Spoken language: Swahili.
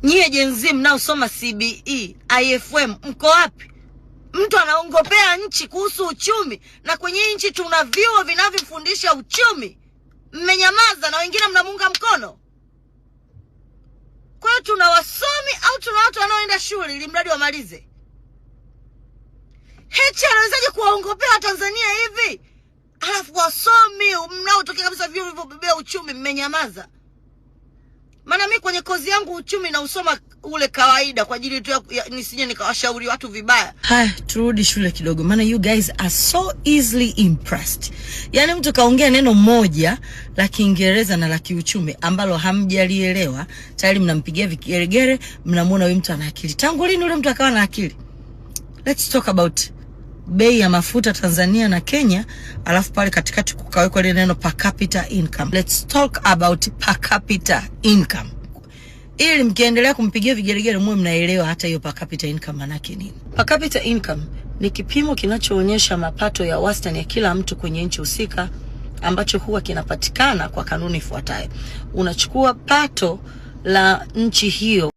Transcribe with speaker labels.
Speaker 1: Nyie Gen Z mnaosoma CBE, IFM, mko wapi? Mtu anaongopea nchi kuhusu uchumi, na kwenye nchi tuna vyuo vinavyofundisha uchumi. Mmenyamaza na wengine mnamunga mkono. Kwa hiyo tuna wasomi au tuna watu wanaoenda shule ili mradi wamalize? Heche anawezaje kuwaongopea Tanzania hivi? Alafu wasomi mnaotokea kabisa vyuo vilivyobebea uchumi mmenyamaza. Maana mimi kwenye kozi yangu uchumi na usoma ule kawaida kwa ajili tu nisije nikawashauri watu vibaya. Haya, turudi shule kidogo. Maana you guys are so easily impressed. Yaani mtu kaongea neno moja la Kiingereza na la kiuchumi ambalo hamjalielewa, tayari mnampigia vigeregere, mnamuona huyu mtu ana akili. Tangu lini yule mtu akawa na akili? Let's talk about bei ya mafuta Tanzania na Kenya, alafu pale katikati kukawekwa ile neno per capita income. Let's talk about per capita income. Ili mkiendelea kumpigia vigeregere muwe mnaelewa hata hiyo per capita income manake nini. Per capita income ni kipimo kinachoonyesha mapato ya wastani ya kila mtu kwenye nchi husika, ambacho huwa kinapatikana kwa kanuni ifuatayo. Unachukua pato la nchi hiyo